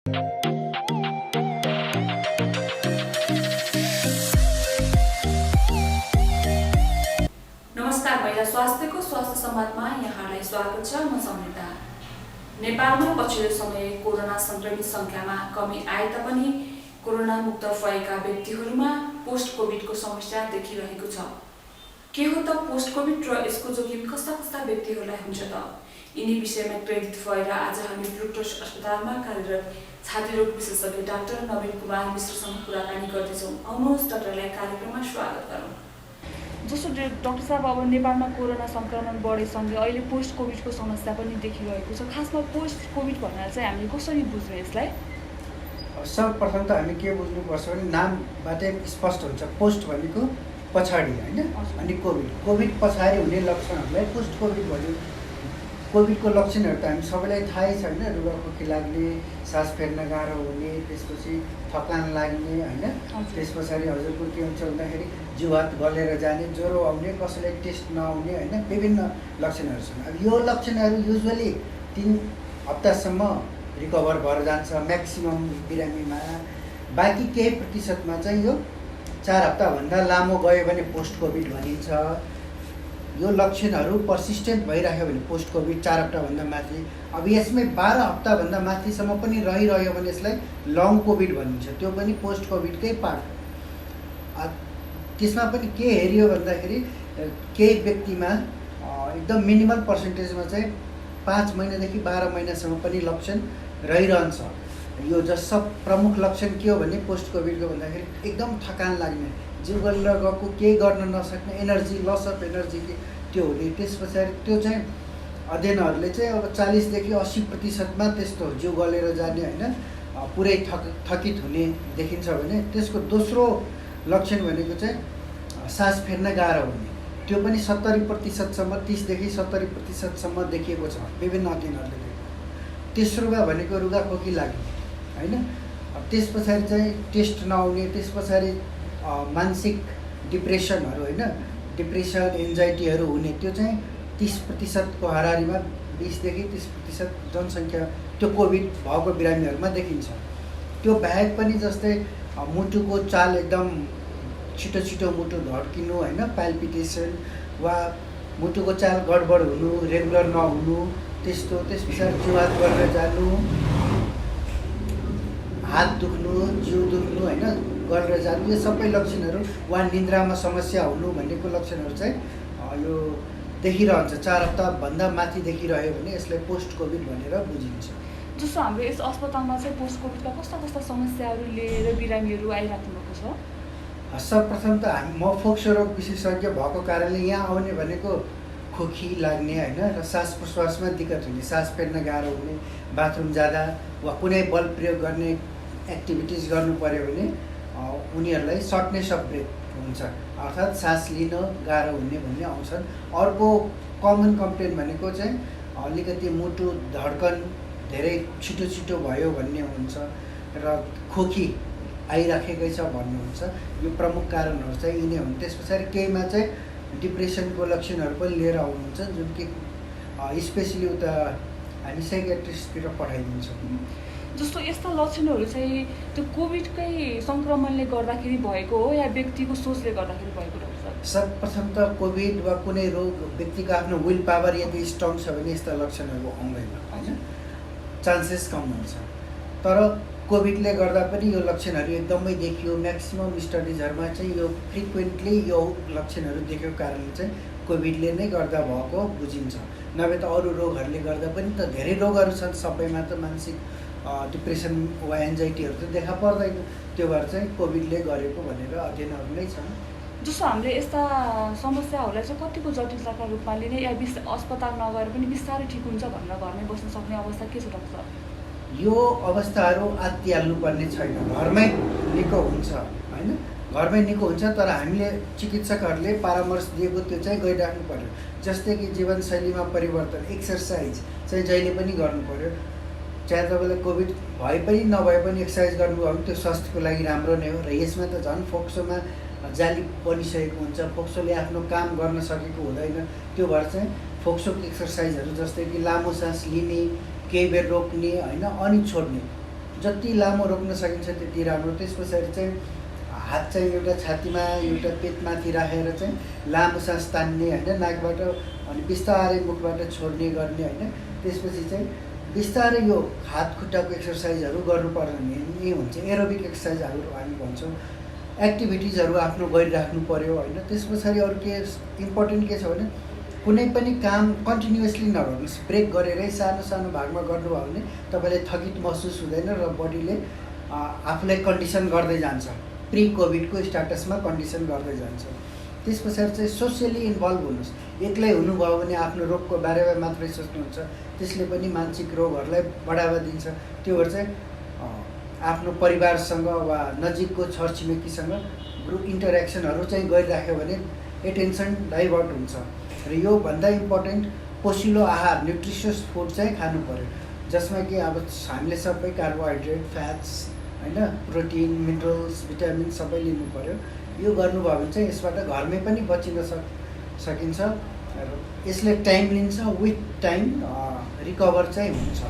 नमस्कार, महिला स्वास्थ्यको स्वास्थ्य संवादमा यहाँलाई स्वागत छ। म समिता। नेपालमा पछिल्लो समय कोरोना संक्रमित संख्यामा कमी आए तापनि कोरोना मुक्त भएका व्यक्तिहरूमा पोस्ट कोभिडको समस्या देखिरहेको छ। के हो त पोस्ट कोभिड र यसको जोखिम कस्ता कस्ता व्यक्तिहरूलाई हुन्छ त? यिनी विषयमा प्रेरित भएर आज हामी ब्रुक्टस अस्पतालमा कार्यरत छाती रोग विशेषज्ञ डाक्टर नवीन कुमार मिश्रसँग कुराकानी गर्दैछौँ। आउनुहोस् डाक्टरलाई कार्यक्रममा स्वागत गरौँ। जस्तो डाक्टर साहब, अब नेपालमा कोरोना संक्रमण बढेसँगै अहिले पोस्ट कोभिडको समस्या पनि देखिरहेको छ। खासमा पोस्ट कोभिड भन्नाले चाहिँ हामीले कसरी बुझ्ने यसलाई? सर्वप्रथम त हामी के बुझ्नुपर्छ भने नामबाटै स्पष्ट हुन्छ। पोस्ट भनेको पछाडि होइन, अनि कोभिड पछाडि हुने लक्षणहरूलाई पोस्ट कोभिड भन्यो। कोभिडको लक्षणहरू त हामी सबैलाई थाहै छ होइन। रुगाखोकी लाग्ने, सास फेर्न गाह्रो हुने, त्यसपछि थकान लाग्ने होइन। त्यस पछाडि हजुरको के हुन्छ भन्दाखेरि जिउ हात गलेर जाने, ज्वरो आउने, कसैलाई टेस्ट नआउने होइन, विभिन्न लक्षणहरू छन्। अब यो लक्षणहरू युजुअली 3 हप्तासम्म रिकभर भएर जान्छ म्याक्सिमम बिरामीमा। बाँकी केही प्रतिशतमा चाहिँ यो 4 हप्ताभन्दा लामो गयो भने पोस्ट कोभिड भनिन्छ। यो लक्षणहरू पर्सिस्टेन्ट भइरह्यो भने पोस्ट कोभिड 4 हप्ताभन्दा माथि। अब यसमै 12 हप्ताभन्दा माथिसम्म पनि रहिरह्यो भने यसलाई लङ कोभिड भनिन्छ। त्यो पनि पोस्ट कोभिडकै पार्ट हो। त्यसमा पनि के हेरियो भन्दाखेरि केही व्यक्तिमा एकदम मिनिमल पर्सेन्टेजमा चाहिँ 5 महिनादेखि 12 महिनासम्म पनि लक्षण रहिरहन्छ। यो जस्तो प्रमुख लक्षण के हो भने पोस्ट कोभिडको भन्दाखेरि एकदम थकान लाग्ने, जिउ गलेर गएको, केही गर्न नसक्ने, एनर्जी, लस अफ एनर्जी त्यो हुने। त्यस पछाडि त्यो चाहिँ अध्ययनहरूले चाहिँ अब 40 देखि 80% त्यस्तो जिउ गलेर जाने होइन, पुरै थकित हुने देखिन्छ भने त्यसको दोस्रो लक्षण भनेको चाहिँ सास फेर्न गाह्रो हुने। त्यो पनि 70% 30 देखि 70% देखिएको छ विभिन्न अध्ययनहरूले देखिएको। तेस्रोमा भनेको रुगाखोकी लाग्ने होइन। त्यस पछाडि चाहिँ टेस्ट नआउने, त्यस पछाडि मानसिक डिप्रेसनहरू होइन, डिप्रेसन एन्जाइटीहरू हुने। त्यो चाहिँ 30% को हाराहारीमा 20 देखि 30% जनसङ्ख्या त्यो कोभिड भएको बिरामीहरूमा देखिन्छ। त्यो बाहेक पनि जस्तै मुटुको चाल एकदम छिटो छिटो मुटु धड्किनु होइन, पाल्पिटेसन, वा मुटुको चाल गडबड हुनु, रेगुलर नहुनु त्यस्तो। त्यस पछाडि जिउ हात गरेर जानु, हात दुख्नु, जिउ दुख्नु होइन, गरेर जानु, यो सबै लक्षणहरू, वा निन्द्रामा समस्या हुनु भन्नेको लक्षणहरू चाहिँ यो देखिरहन्छ। 4 हप्ताभन्दा माथि देखिरह्यो भने यसलाई पोस्ट कोभिड भनेर बुझिन्छ। जस्तो हाम्रो यस अस्पतालमा चाहिँ पोस्ट कोभिडका कस्ता कस्ता समस्याहरू लिएर बिरामीहरू आइराख्नु भएको छ? सर्वप्रथम त म फोक्सो रोग विशेषज्ञ भएको कारणले यहाँ आउने भनेको खोकी लाग्ने होइन, र सास प्रश्वासमा दिक्कत हुने, सास फेर्न गाह्रो हुने, बाथरुम जाँदा वा कुनै बल प्रयोग गर्ने एक्टिभिटिज गर्नु पर्यो भने उनीहरूलाई सर्टनेस अफ ब्रेथ हुन्छ, अर्थात् सास लिन गाह्रो हुने भन्ने आउँछन्। अर्को कमन कम्प्लेन भनेको चाहिँ अलिकति मुटु धड्कन धेरै छिटो छिटो भयो भन्ने हुन्छ, र खोकी आइराखेकै छ भन्नुहुन्छ। यो प्रमुख कारणहरू चाहिँ यिनै हुन्। त्यस पछाडि केहीमा चाहिँ डिप्रेसनको लक्षणहरू पनि लिएर आउनुहुन्छ, जुन कि स्पेसली उता हामी साइकियाट्रिस्टतिर पठाइदिन्छौँ। जस्तो यस्ता लक्षणहरू चाहिँ त्यो कोभिडकै सङ्क्रमणले गर्दाखेरि भएको हो या व्यक्तिको सोचले गर्दाखेरि भएको हो? सर्वप्रथम त कोभिड वा कुनै रोग व्यक्तिको आफ्नो विल पावर यदि स्ट्रङ छ भने यस्ता लक्षणहरू आउँदैन होइन, चान्सेस कम हुन्छ। तर कोभिडले गर्दा पनि यो लक्षणहरू एकदमै देखियो। म्याक्सिमम स्टडिजहरूमा चाहिँ यो फ्रिक्वेन्टली यो लक्षणहरू देखेको कारणले चाहिँ कोभिडले नै गर्दा भएको बुझिन्छ। नभए त अरू रोगहरूले गर्दा पनि त धेरै रोगहरू छन्, सबैमा त मानसिक डिप्रेसन वा एन्जाइटीहरू त देखा पर्दैन। त्यो भएर चाहिँ कोभिडले गरेको भनेर अध्ययनहरू नै छन्। जस्तो हामीले यस्ता समस्याहरूलाई चाहिँ कतिको जटिलताका रूपमा लिने या अस्पताल नगएर पनि बिस्तारै ठिक हुन्छ भनेर घरमै बस्न सक्ने अवस्था के छ डाक्टर? यो अवस्थाहरू आत्तिहाल्नुपर्ने छैन, घरमै निको हुन्छ होइन, घरमै निको हुन्छ। तर हामीले चिकित्सकहरूले परामर्श दिएको त्यो चाहिँ गरिराख्नु पर्यो। जस्तै कि जीवनशैलीमा परिवर्तन, एक्सर्साइज चाहिँ जहिले पनि गर्नु पर्यो। चाहे तपाईँलाई कोभिड भए पनि नभए पनि एक्सर्साइज गर्नुभयो भने त्यो स्वास्थ्यको लागि राम्रो नै हो। र यसमा त झन् फोक्सोमा जाली बनिसकेको हुन्छ, फोक्सोले आफ्नो काम गर्न सकेको हुँदैन। त्यो भएर चाहिँ फोक्सोको एक्सर्साइजहरू जस्तै कि लामो सास लिने, केही बेर रोक्ने होइन, अनि छोड्ने, जति लामो रोक्न सकिन्छ त्यति राम्रो। त्यस पछाडि चाहिँ हात चाहिँ एउटा छातीमा एउटा पेटमाथि राखेर चाहिँ लामो सास तान्ने होइन, नाकबाट अनि बिस्तारै मुखबाट छोड्ने गर्ने होइन। त्यसपछि चाहिँ बिस्तारै यो हात खुट्टाको एक्सर्साइजहरू गर्नुपर्ने हुन्छ। एरोबिक एक्सर्साइजहरू हामी भन्छौँ, एक्टिभिटिजहरू आफ्नो गरिराख्नु पऱ्यो होइन। त्यस पछाडि अरू के इम्पोर्टेन्ट के छ भने कुनै पनि काम कन्टिन्युसली नगर्नुहोस्, ब्रेक गरेरै सानो सानो भागमा गर्नुभयो भने तपाईँले थकित महसुस हुँदैन र बडीले आफूलाई कन्डिसन गर्दै जान्छ, प्री कोभिडको स्टाटसमा कन्डिसन गर्दै जान्छ। त्यस पछाडि चाहिँ सोसियली इन्भल्भ हुनुहोस्। एक्लै हुनुभयो भने आफ्नो रोगको बारेमा मात्रै सोच्नुहुन्छ, त्यसले पनि मानसिक रोगहरूलाई बढावा दिन्छ। त्यो भएर चाहिँ आफ्नो परिवारसँग वा नजिकको छरछिमेकीसँग ग्रुप इन्टरेक्सनहरू चाहिँ गरिराख्यो भने एटेन्सन डाइभर्ट हुन्छ। र योभन्दा इम्पोर्टेन्ट पोषिलो आहार, न्युट्रिसियस फुड चाहिँ खानु पऱ्यो, जसमा कि अब हामीले सबै कार्बोहाइड्रेट, फ्याट्स होइन, प्रोटिन, मिनरल्स, भिटामिन सबै लिनु पऱ्यो। यो गर्नुभयो भने चाहिँ यसबाट घरमै पनि बचिन सकिन्छ र यसले टाइम लिन्छ, विथ टाइम रिकभर चाहिँ हुन्छ।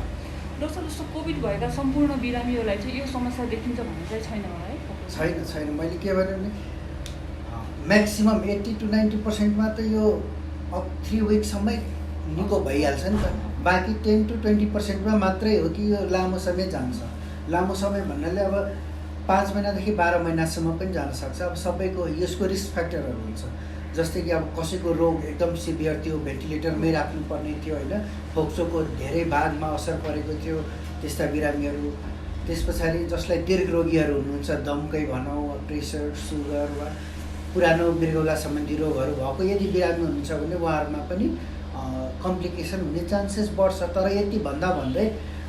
डाक्टर जस्तो कोभिड भएका सम्पूर्ण बिरामीहरूलाई चाहिँ यो समस्या देखिन्छ भन्ने चाहिँ छैन होला है? छैन। मैले के भने म्याक्सिमम् 80 to 90% त यो अब 3 विकसम्मै निको भइहाल्छ नि त। बाँकी 10 to 20% मात्रै हो कि यो लामो समय जान्छ। लामो समय भन्नाले अब 5 महिनादेखि 12 महिनासम्म पनि जान सक्छ। अब सबैको यसको रिस्क फ्याक्टरहरू हुन्छ, जस्तै कि अब कसैको रोग एकदम सिभियर थियो, भेन्टिलेटरमै राख्नुपर्ने थियो होइन, फोक्सोको धेरै भागमा असर परेको थियो, त्यस्ता बिरामीहरू। त्यस पछाडि जसलाई दीर्घरोगीहरू हुनुहुन्छ, दमकै भनौँ, प्रेसर, सुगर वा पुरानो मृगौला सम्बन्धी रोगहरू भएको यदि बिरामी हुनुहुन्छ भने उहाँहरूमा पनि कम्प्लिकेसन हुने चान्सेस बढ्छ। तर यति भन्दै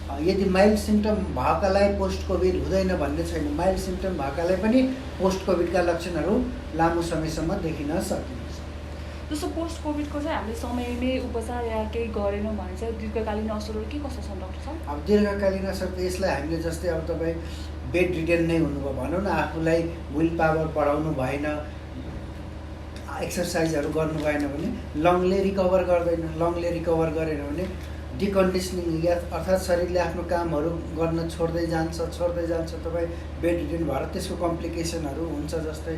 यदि माइल्ड सिम्टम भएकालाई पोस्ट कोभिड हुँदैन भन्ने छैन। माइल्ड सिम्टम भएकालाई पनि पोस्ट कोभिडका लक्षणहरू लामो समयसम्म देखिन सकिन्छ। जस्तो पोस्ट कोभिडको चाहिँ हामीले समयमै उपचार या केही गरेनौँ भने चाहिँ दीर्घकालीन असरहरू के कस्तो छन् डाक्टर साहब? अब दीर्घकालीन असर त यसलाई हामीले जस्तै अब तपाईँ बेड रिडन नै हुनुभयो भनौँ न, आफूलाई विल पावर बढाउनु भएन, एक्सर्साइजहरू गर्नु भएन भने लङले रिकभर गर्दैन। लङले रिकभर गरेन भने डिकन्डिसनिङ या अर्थात् शरीरले आफ्नो कामहरू गर्न छोड्दै जान्छ। तपाईँ बेड रिडन भएर त्यसको कम्प्लिकेसनहरू हुन्छ। जस्तै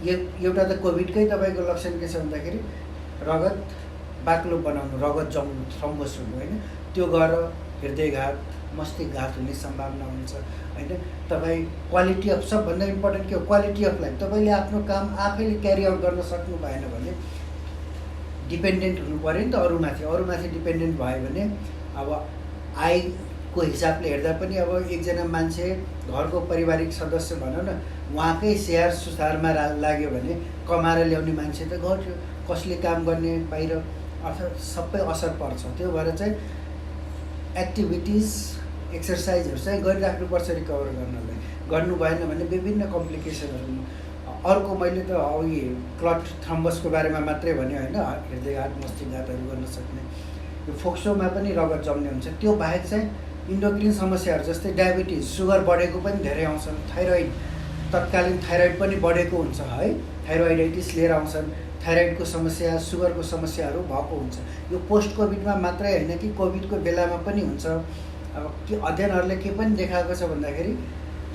एउटा त कोभिडकै तपाईँको लक्षण के छ भन्दाखेरि रगत बाक्लो बनाउनु, रगत जम्नु, थ्रम्बोस हुनु होइन, त्यो गएर हृदयघात, मस्तिष्कघात हुने सम्भावना हुन्छ होइन। तपाईँ क्वालिटी अफ, सबभन्दा इम्पोर्टेन्ट के हो, क्वालिटी अफ लाइफ। तपाईँले आफ्नो काम आफैले क्यारी आउट गर्न सक्नु भएन भने डिपेन्डेन्ट हुनु पऱ्यो नि त अरूमाथि डिपेन्डेन्ट भयो भने अब आयको हिसाबले हेर्दा पनि अब एकजना मान्छे घरको पारिवारिक सदस्य भनौँ न, उहाँकै स्याहार सुसारमा लाग्यो भने कमाएर ल्याउने मान्छे त घट्यो, कसले काम गर्ने बाहिर, अर्थात् सबै असर पर्छ। त्यो भएर चाहिँ एक्टिभिटिज, एक्सर्साइजहरू चाहिँ गरिराख्नुपर्छ रिकभर गर्नलाई। गर्नु भएन भने विभिन्न कम्प्लिकेसनहरू। अर्को मैले त अघि क्लट थ्रम्बसको बारेमा मात्रै भने होइन, हृदयघात, मस्तिष्कघातहरू गर्न सक्ने। यो फोक्सोमा पनि रगत जम्ने हुन्छ। त्यो बाहेक चाहिँ इन्डोक्रिन समस्याहरू जस्तै डायबिटिज, सुगर बढेको पनि धेरै आउँछन्। थाइरोइड, तत्कालीन थाइरोइड पनि बढेको हुन्छ है, थाइरोइडाइटिस लिएर आउँछन्। थाइरोइडको समस्या, सुगरको समस्याहरू भएको हुन्छ। यो पोस्ट कोभिडमा मात्रै होइन कि कोभिडको बेलामा पनि हुन्छ। अब के अध्ययनहरूले के पनि देखाएको छ भन्दाखेरि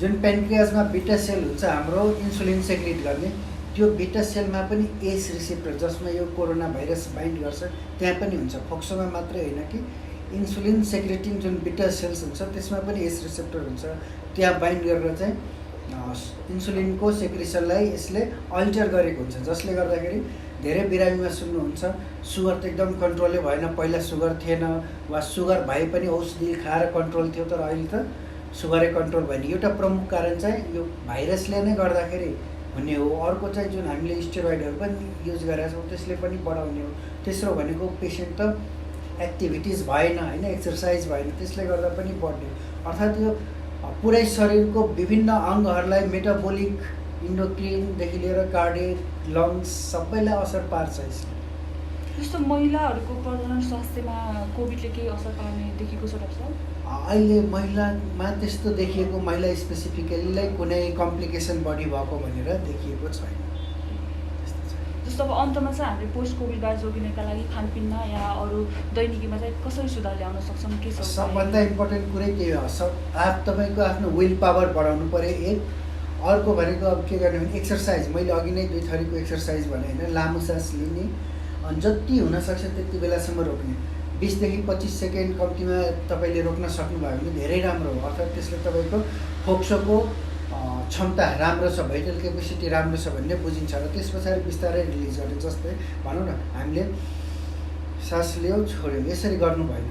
जुन पेन्क्रियाजमा बिटा सेल हुन्छ हाम्रो इन्सुलिन सेक्रेट गर्ने, त्यो बिटा सेलमा पनि एस रिसेप्टर, जसमा यो कोरोना भाइरस बाइन्ड गर्छ, त्यहाँ पनि हुन्छ। फोक्सोमा मात्रै होइन कि इन्सुलिन सेक्रेटिङ जुन बिटा सेल्स हुन्छ त्यसमा पनि एस रिसेप्टर हुन्छ। त्यहाँ बाइन्ड गरेर चाहिँ इन्सुलिनको सेक्रेसनलाई यसले अल्टर गरेको हुन्छ, जसले गर्दाखेरि धेरै बिरामीमा सुन्नुहुन्छ सुगर त एकदम कन्ट्रोलै भएन, पहिला सुगर थिएन वा सुगर भए पनि औषधि खाएर कन्ट्रोल थियो, तर अहिले त सुगरै कन्ट्रोल भएन। एउटा प्रमुख कारण चाहिँ यो भाइरसले नै गर्दाखेरि हुने हो। अर्को चाहिँ जुन हामीले स्टेरोइडहरू पनि युज गरेका छौँ त्यसले पनि बढाउने हो। तेस्रो भनेको पेसेन्ट त एक्टिभिटिज भएन होइन, एक्सर्साइज भएन, त्यसले गर्दा पनि बढ्ने हो। अर्थात् यो पुरै शरीरको विभिन्न अङ्गहरूलाई, मेटाबोलिक, इन्डोक्रिनदेखि लिएर कार्डियक, लङ्स सबैलाई असर पार्छ यसले। जस्तो महिलाहरूको प्रजनन स्वास्थ्यमा कोभिडले केही असर पार्ने देखिएको छ डाक्टर साहब? अहिले महिलामा त्यस्तो देखिएको, महिला स्पेसिफिकलीलाई कुनै कम्प्लिकेसन बढी भएको भनेर देखिएको छैन। जस्तो जस्तो अब अन्तमा चाहिँ हामीले पोस्ट कोभिडबाट जोगिनका लागि खानपिनमा या अरू दैनिकीमा चाहिँ कसरी सुधार ल्याउन सक्छौँ के छ सबभन्दा इम्पोर्टेन्ट कुरै के हो तपाईँको आफ्नो विल पावर बढाउनु पऱ्यो एक अर्को भनेको अब के गर्ने भने एक्सर्साइज मैले अघि नै 2 थरीको एक्सर्साइज भने होइन लामो सास लिने अनि जति हुनसक्छ त्यति बेलासम्म रोक्ने 20 देखि 25 सेकेन्ड कम्तीमा तपाईँले रोक्न सक्नुभयो भने धेरै राम्रो हो अर्थात् त्यसले तपाईँको फोक्सोको क्षमता राम्रो छ भाइटल क्यापेसिटी राम्रो छ भन्ने बुझिन्छ र त्यस पछाडि बिस्तारै रिलिज गर्ने जस्तै भनौँ न हामीले सास लियो छोड्यो यसरी गर्नु भएन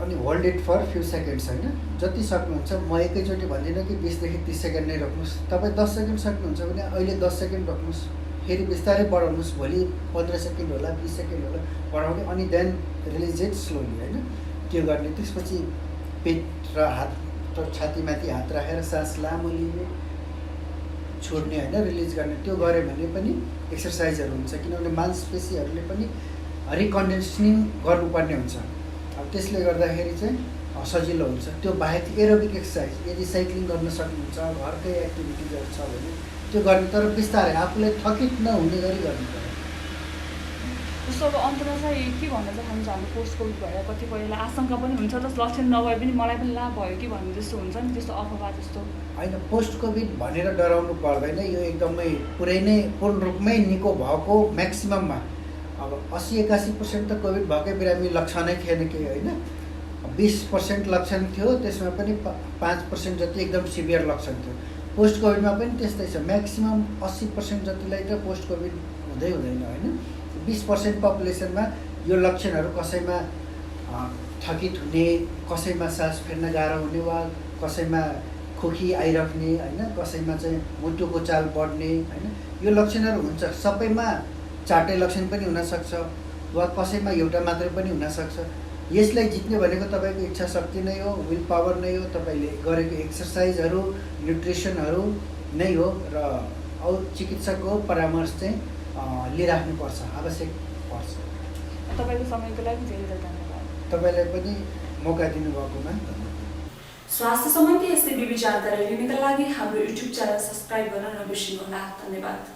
अनि hold it for few seconds होइन जति सक्नुहुन्छ म एकैचोटि भन्दिनँ कि 20 देखि 30 सेकेन्ड नै रोक्नुहोस् तपाईँ 10 सेकेन्ड सक्नुहुन्छ भने अहिले 10 सेकेन्ड रोक्नुहोस् फेरि बिस्तारै बढाउनुहोस् भोलि 15 सेकेन्ड होला 20 सेकेन्ड होला बढाउने अनि देन रिलिज इट स्लोली होइन त्यो गर्ने त्यसपछि पेट र हात र छातीमाथि हात राखेर सास लामो लिने छोड्ने होइन रिलिज गर्ने त्यो गऱ्यो भने पनि एक्सर्साइजहरू हुन्छ किनभने मांसपेशीहरूले पनि रिकन्डिसनिङ गर्नुपर्ने हुन्छ अब त्यसले गर्दाखेरि चाहिँ सजिलो हुन्छ त्यो बाहेक एरोबिक एक्सर्साइज यदि साइक्लिङ गर्न सक्नुहुन्छ घरकै एक्टिभिटिजहरू छ भने त्यो गर्ने तर बिस्तारै आफूलाई थकित नहुने गरी गर्नु पर्यो जस्तो अब अन्तमा चाहिँ के भन्न चाहन्छ हाम्रो पोस्ट कोभिड भएर कतिपयलाई आशंका पनि हुन्छ जस्तो लक्षण नभए पनि मलाई पनि लाभ भयो कि भन्ने जस्तो हुन्छ नि त्यस्तो अफवाह जस्तो होइन पोस्ट कोभिड भनेर डराउनु पर्दैन यो एकदमै पुरै नै पूर्ण रूपमै निको भएको म्याक्सिमममा अब 80-81% त कोभिड भएकै बिरामी लक्षणै थिएन केही होइन 20% लक्षण थियो त्यसमा पनि 5% जति एकदम सिभियर लक्षण थियो पोस्ट कोभिडमा पनि त्यस्तै छ म्याक्सिमम 80% जतिलाई त पोस्ट कोभिड हुँदैन होइन 20% पपुलेसनमा यो लक्षणहरू कसैमा थकित हुने कसैमा सास फेर्न गाह्रो हुने वा कसैमा खोकी आइराख्ने होइन कसैमा चाहिँ मुटुको चाल बढ्ने होइन यो लक्षणहरू हुन्छ सबैमा 4टै लक्षण पनि हुनसक्छ वा कसैमा एउटा मात्रै पनि हुनसक्छ यसलाई जित्ने भनेको तपाईँको इच्छा शक्ति नै हो विल पावर नै हो तपाईँले गरेको एक्सर्साइजहरू न्युट्रिसनहरू नै हो र चिकित्सकको परामर्श चाहिँ लिइराख्नुपर्छ आवश्यक पर्छ तपाईँको समयको लागि धेरै धेरै धन्यवाद तपाईँलाई पनि मौका दिनुभएकोमा धन्यवाद स्वास्थ्य सम्बन्धी यस्तै विविध जानकारी लिनका लागि हाम्रो युट्युब च्यानल सब्स्क्राइब गर्न नबिर्सिनुहोला धन्यवाद